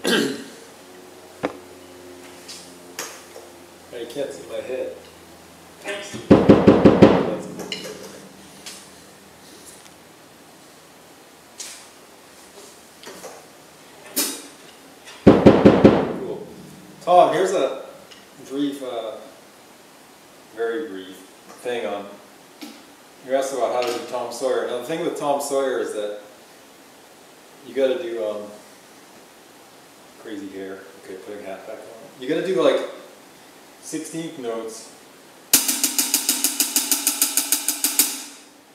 You can't see my head. Cool. Tom, here's a brief, very brief thing on. You asked about how to do Tom Sawyer. Now the thing with Tom Sawyer is that you got to do crazy hair. Okay, putting hat back on. You got to do like 16th notes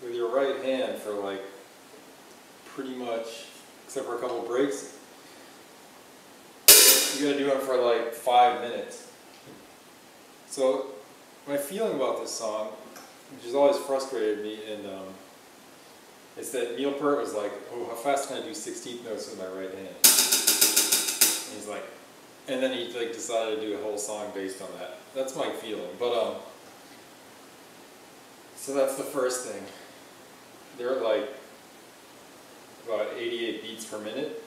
with your right hand for like pretty much, except for a couple breaks. You got to do it for like 5 minutes. So my feeling about this song, which has always frustrated me, and is that Neil Peart was like, "Oh, how fast can I do 16th notes with my right hand?" And he's like, and then he like decided to do a whole song based on that. That's my feeling. But so that's the first thing. They're like about 88 beats per minute.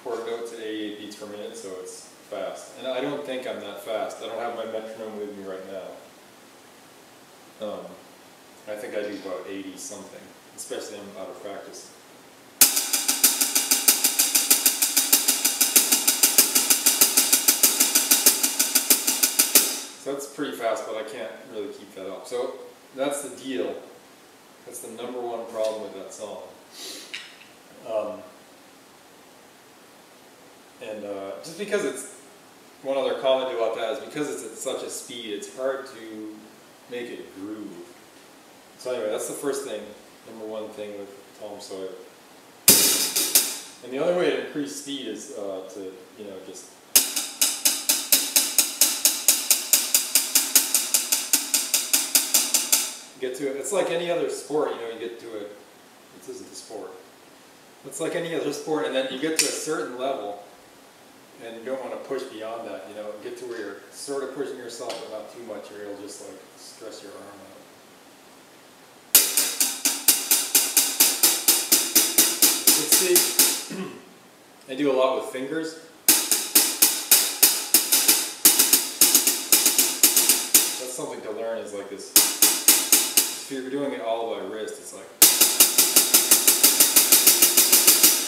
Quarter notes at 88 beats per minute, so it's fast. And I don't think I'm that fast. I don't have my metronome with me right now. I think I do about 80 something, especially I'm out of practice. So that's pretty fast, but I can't really keep that up. So that's the deal. That's the number one problem with that song. Just because it's, one other comment about that is because it's at such a speed, it's hard to make it groove. So anyway, that's the first thing, number one thing with Tom Sawyer. And the only way to increase speed is to, just get to it. It's like any other sport, you get to it. This isn't a sport. It's like any other sport, and then you get to a certain level, and you don't want to push beyond that, get to where you're sort of pushing yourself, but not too much, or you'll just like stress your arm out. You can see, I do a lot with fingers. That's something to learn, is like this. If you're doing it all by wrist, it's like,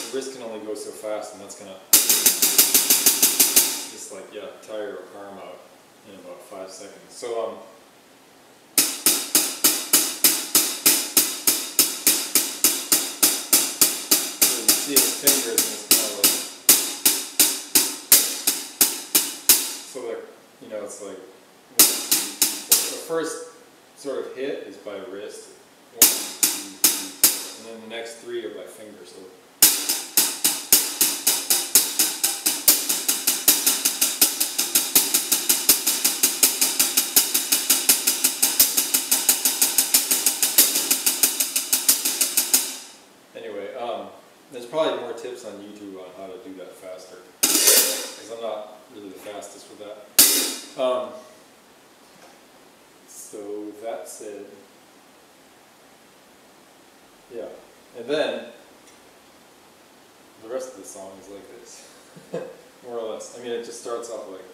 the wrist can only go so fast, and that's gonna just like, tire your arm out in about 5 seconds. So you see his fingers, and it's kind of like, so that, it's like, the first sort of hit is by wrist, 1, 2, 3, and then the next 3 are by finger. So anyway, there's probably more tips on YouTube on how to do that faster, because I'm not really the fastest with that. So with that said, and then the rest of the song is like this, more or less. I mean, it just starts off like.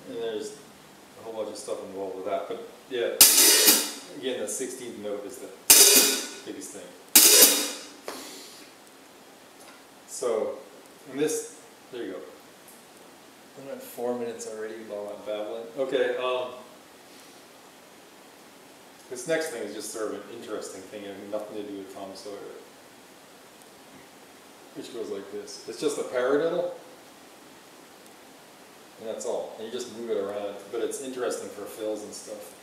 And there's a whole bunch of stuff involved with that, but again, the 16th note is the biggest thing. So, and this, there you go. I'm at 4 minutes already while I'm babbling. Okay, this next thing is just sort of an interesting thing, and nothing to do with Tom Sawyer, which goes like this. It's just a paradiddle, and that's all. And you just move it around, but it's interesting for fills and stuff.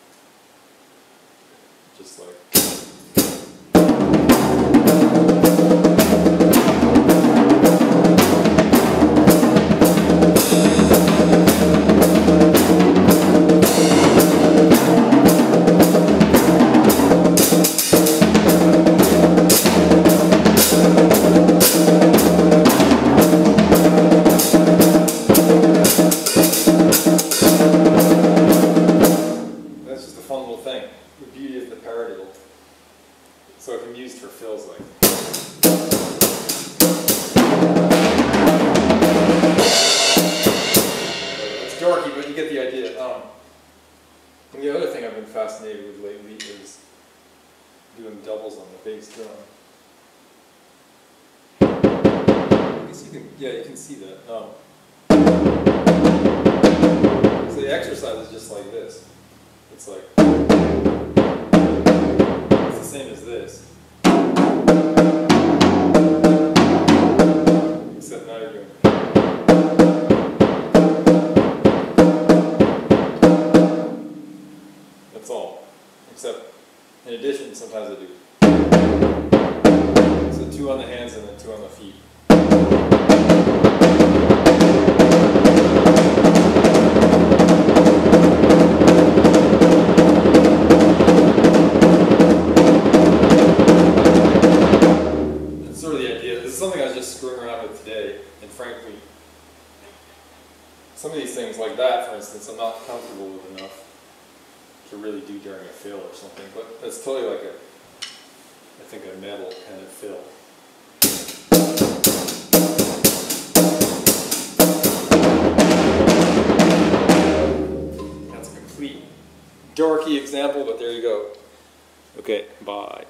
Just like. get the idea. And the other thing I've been fascinated with lately is doing doubles on the bass drum. I guess you can, yeah, you can see that. So the exercise is just like this. It's like, it's the same as this. Except now you're doing. That's all. Except, in addition, sometimes I do. So 2 on the hands and then 2 on the feet. That's sort of the idea. This is something I was just screwing around with today, and frankly, some of these things like that, for instance, I'm not comfortable with enough to really do during a fill or something, but it's totally like I think a metal kind of fill. That's a complete dorky example, but there you go. Okay, bye.